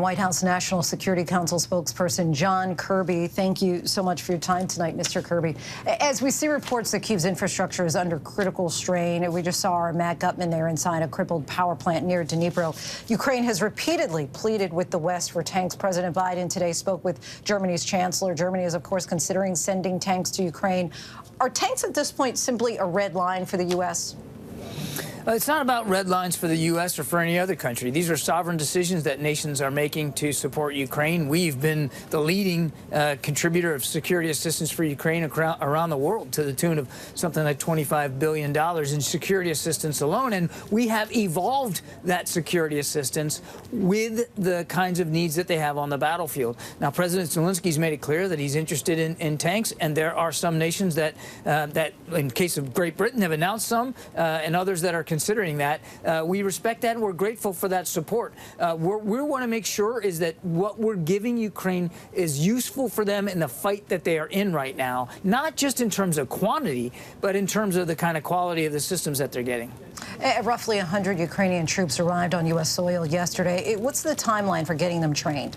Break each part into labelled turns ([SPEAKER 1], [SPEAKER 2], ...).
[SPEAKER 1] White House National Security Council spokesperson John Kirby, thank you so much for your time tonight, Mr. Kirby. As we see reports that Kyiv's infrastructure is under critical strain, we just saw our Matt Gutman there inside a crippled power plant near Dnipro. Ukraine has repeatedly pleaded with the West for tanks. President Biden today spoke with Germany's chancellor. Germany is, of course, considering sending tanks to Ukraine. Are tanks at this point simply a red line for the U.S.?
[SPEAKER 2] It's not about red lines for the U.S. or for any other country. These are sovereign decisions that nations are making to support Ukraine. We've been the leading contributor of security assistance for Ukraine around the world, to the tune of something like $25 billion in security assistance alone. And we have evolved that security assistance with the kinds of needs that they have on the battlefield. Now, President Zelensky's made it clear that he's interested in tanks, and there are some nations that, in case of Great Britain, have announced some, and others that are considering that. We respect that, and we're grateful for that support. What we want to make sure is that what we're giving Ukraine is useful for them in the fight that they are in right now, not just in terms of quantity, but in terms of the kind of quality of the systems that they're getting.
[SPEAKER 1] Roughly 100 Ukrainian troops arrived on U.S. soil yesterday. What's the timeline for getting them trained?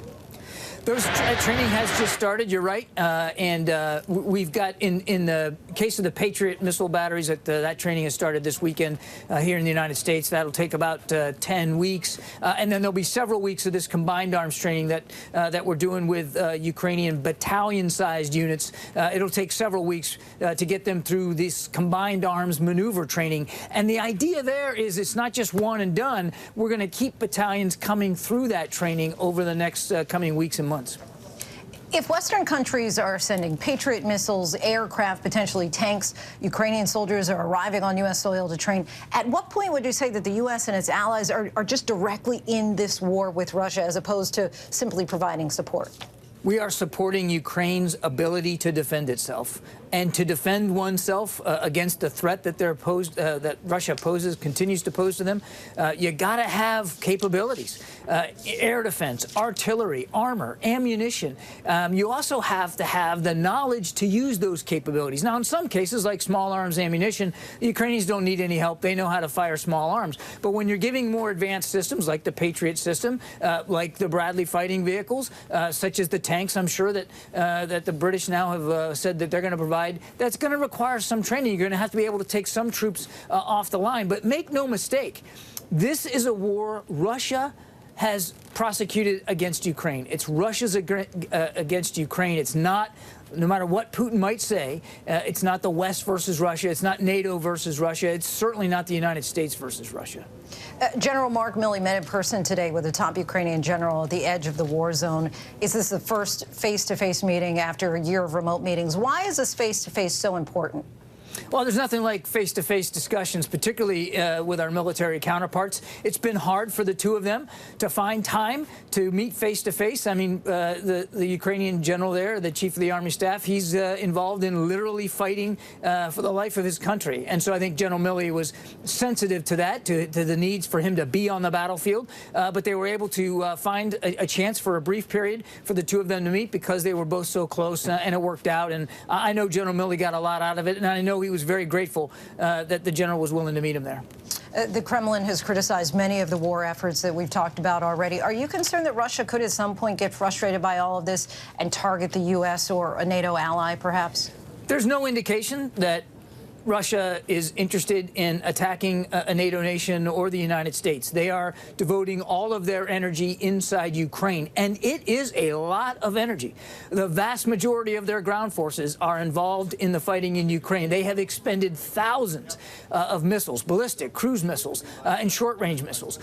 [SPEAKER 2] Those training has just started, you're right, and we've got, in the case of the Patriot missile batteries, that training has started this weekend here in the United States. That'll take about 10 weeks, and then there'll be several weeks of this combined arms training that we're doing with Ukrainian battalion-sized units. It'll take several weeks to get them through this combined arms maneuver training, and the idea there is it's not just one and done. We're going to keep battalions coming through that training over the next coming weeks and months.
[SPEAKER 1] If Western countries are sending Patriot missiles, aircraft, potentially tanks, Ukrainian soldiers are arriving on U.S. soil to train, at what point would you say that the U.S. and its allies are just directly in this war with Russia as opposed to simply providing support?
[SPEAKER 2] We are supporting Ukraine's ability to defend itself and to defend oneself against the threat that that Russia continues to pose to them. You got to have capabilities, air defense, artillery, armor, ammunition. You also have to have the knowledge to use those capabilities. Now, in some cases, like small arms ammunition, the Ukrainians don't need any help. They know how to fire small arms. But when you're giving more advanced systems like the Patriot system, like the Bradley fighting vehicles, such as the tanks, I'm sure that the British now have said that they're going to provide, that's going to require some training. You're going to have to be able to take some troops off the line. But make no mistake, this is a war Russia has prosecuted against Ukraine. It's Russia's against Ukraine. It's not, no matter what Putin might say, it's not the West versus Russia. It's not NATO versus Russia. It's certainly not the United States versus Russia.
[SPEAKER 1] General Mark Milley met in person today with a top Ukrainian general at the edge of the war zone. Is this the first face-to-face meeting after a year of remote meetings? Why is this face-to-face so important?
[SPEAKER 2] Well, there's nothing like face-to-face discussions, particularly with our military counterparts. It's been hard for the two of them to find time to meet face-to-face. I mean, the Ukrainian general there, the chief of the Army Staff, he's involved in literally fighting for the life of his country. And so I think General Milley was sensitive to that, to the needs for him to be on the battlefield. But they were able to find a chance for a brief period for the two of them to meet because they were both so close, and it worked out. And I know General Milley got a lot out of it, and I know he was very grateful that the general was willing to meet him there.
[SPEAKER 1] The Kremlin has criticized many of the war efforts that we've talked about already. Are you concerned that Russia could at some point get frustrated by all of this and target the U.S. or a NATO ally, perhaps?
[SPEAKER 2] There's no indication that Russia is interested in attacking a NATO nation or the United States. They are devoting all of their energy inside Ukraine, and it is a lot of energy. The vast majority of their ground forces are involved in the fighting in Ukraine. They have expended thousands of missiles, ballistic, cruise missiles, and short-range missiles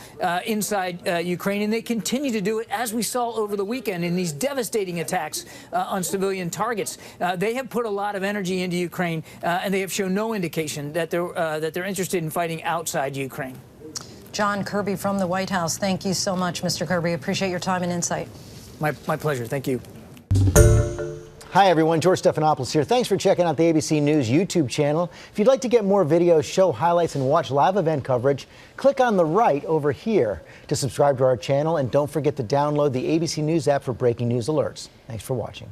[SPEAKER 2] inside Ukraine, and they continue to do it, as we saw over the weekend in these devastating attacks on civilian targets. They have put a lot of energy into Ukraine, and they have shown no indication that they're interested in fighting outside Ukraine.
[SPEAKER 1] John Kirby from the White House, thank you so much, Mr. Kirby. Appreciate your time and insight.
[SPEAKER 2] My pleasure. Thank you.
[SPEAKER 3] Hi, everyone. George Stephanopoulos here. Thanks for checking out the ABC News YouTube channel. If you'd like to get more videos, show highlights, and watch live event coverage, click on the right over here to subscribe to our channel. And don't forget to download the ABC News app for breaking news alerts. Thanks for watching.